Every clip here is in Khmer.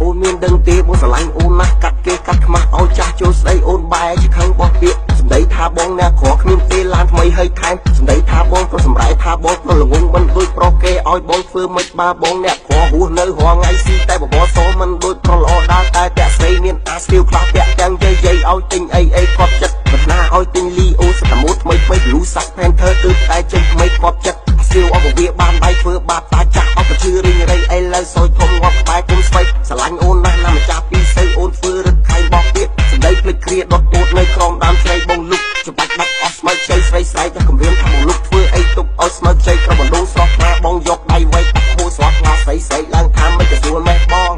អូនមានដឹងទេបងស្រឡាញ់អូនណាស់កាត់គេកាត់ខ្មាស់ឲ្យចាស់ចូលស្ដីអូនបែរជាខឹងបោះពាក្យសម្ដីថាបងអ្នកក្រគ្មានទេឡានថ្មីហើយថែមសម្ដីថាបងក៏សម្រែថាបងប្រល្ងងមិនដូចប្រុសគេឲ្យបងធ្វើមិនបើបងអ្នកក្រហួសនៅរងថ្ងៃស៊ីតែបបសមិនដូចប្រល្អដាល់តែពាក់ស្រីមានអាស្ទាវខ្លះពាក់ទាំងយាយឲ្យទិញអីគាត់ចិត្តបណ្ណាឲ្យទិញលីអូសតាមូតថ្មីលូសាក់ផែនធើទើបតែចេញថ្មីគាត់ចិត្តស្ទាវអបវាបានដៃធ្វើបាបតាចាស់អបជឿរីងរៃឥឡូវសោយធំងាប់ក្បែរគុំស្វ័យស្រឡាញ់អូនណាស់ណាម្ចាស់ពីស្អីអូនធ្វើរឹកខៃបោះទៀតសម្ដីភ្លេចគ្រាដុតពោតនៅក្រោមដើមជ្រៃបងលុកច្បាច់ដាច់អស់ស្មៅជ័យស្រីស្រ័យតែគម្រាមថាបងលុកធ្វើអីទុកឲ្យស្មៅជ័យក្របណ្ដូងស្រស់ណាបងយកដៃវៃដាក់ហួរស្រស់ខ្លាស្រីឡើងថាមិនទៅស្រួលម៉េះបង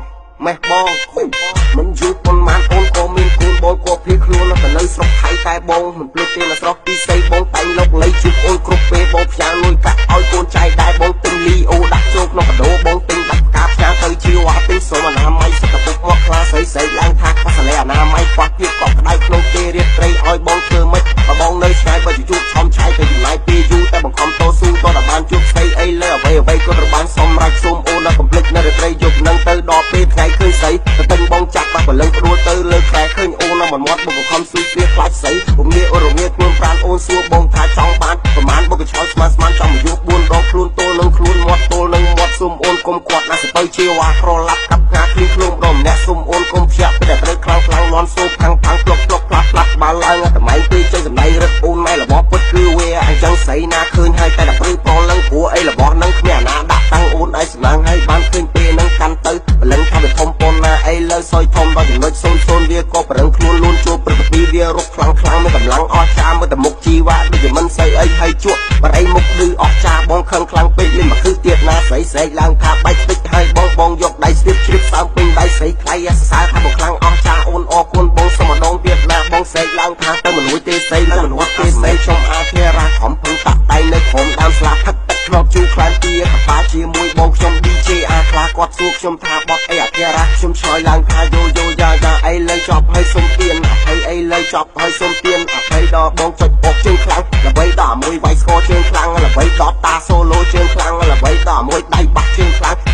មិនយូរប៉ុន្មានអូនក៏មានគូនបងក៏ភៀសខ្លួនទៅនៅស្រុកថៃតែបងមិនភ្លេចទេនៅស្រុកទីសីបងតែងលោកលៃជួបអូនគ្រប់ពេលបងផ្ញើលុយកាក់ឲ្យកូនចៃដែរបងទិញលីអូដាក់ចូលក្នុងកដោបងទិញដាច់ផ្កាផ្ញើទៅជាវ៉ាទិញសុំអនាម័យសឹកពុកមកខ្លាស្រីឡើងថាខ្វះសលេអនាម័យខ្វះភាពកក់ក្ដៅក្នុងគេរៀបត្រីឲ្យបងធ្វើម៉េចបើបងនៅឆ្ងាយបើជួបឆំឆាយទៅចំណាយពេលយូរតែបង្ខំតស៊ូតតែបានជួបស្រីអីលើអ្វីក៏ត្រូវបានសំរេចសុំអូនដល់កំភ្លេចនៅរាត្រីយកនឹងទៅដល់ពេលថ្ងៃឃើញស្រីទៅទិញបងចាក់បាក់បលឹងព្រួលទៅលើខ្សែឃើញអូននៅមាត់បងបង្ខំស៊ូស្ទះខ្លាចស្រីរងាអូនរងាខ្លួនប្រានអូនសួរបងថាចង់បានប្រមាណបងក៏ឆ្លើយស្មានចង់មកយក4ដងខ្លួនទល់នឹងខ្លួនមាត់ទល់នឹងមាត់សុំអូនកុំគាត់ណាស់ទៅជាវ៉ាក្រឡាប់កាប់ងាឃ្លីខ្លួនម្ដងម្នាក់សុំអូនកុំភ្ញាក់តែត្រូវខ្លាំងលន់សូបខាងផ្លុកផ្លាស់បាល់ឡើងតែម៉ែពេកចេញសម្ដីរឹកអូនម៉ែរបស់ពុតគឺវាអញ្ចឹងស្រីណាឃើញហើយតែដល់ព្រឺប្រលឹងព្រោះអីរបស់នឹងគ្មានអាណាដាក់តាំងអូនឲ្យសំឡាងហើយបានឃើញពេលនឹងកាន់ទៅបលឹងថាវាធំប៉ុនណាអីលើសយធំដល់ចំណុច00វាក៏ប្រឹងខ្លួនលូនជួបព្រឹកពីវារកខ្លាំងមានកម្លាំងអស់ចាមើលតែមុខជីវ៉ាដូចជាមិនស្អីអីហើយជក់បរិយមុខឌឺអស់ចាបងខឹងខ្លាំងពេកមានមកគឺទៀតណាស្រីស្រែកឡើងថាបាច់តិចហើយបងយកដៃស្ទាបជ្រាបសើមពេញដៃស្រីថ្លៃសរសើរថាបងខ្លាំងអស់ចាអូនអរគុណបងសុំម្ដងទៀតណាបងស្រែកឡើងថាទៅមិនរួចទេស្រីទៅមិនរួចទេស្រីខ្ញុំអាធារាខំភឹងតាក់ដៃនៅក្រុមដើមស្លាផឹកទឹកធ្លាប់ជូរខ្លាំងទាកប៉ាជាមួយបងខ្ញុំ DJ អាខ្លាគាត់សួរខ្ញុំថាបត់អីអាធារាខ្ញុំឆ្លើយឡើងថាយោយ៉ាអីលើចប់ហើយសុំទៀនអភ័យអីលើចប់ហើយសុំទៀនអភ័យដល់បងចុចអុកជើងខ្លាំងដើម្បីដល់មួយវាយស្គរជើងខ្លាំងដើម្បីដល់តាសូឡូជើងខ្លាំងដើម្បីដល់មួយដៃបាក់ជើងខ្លាំង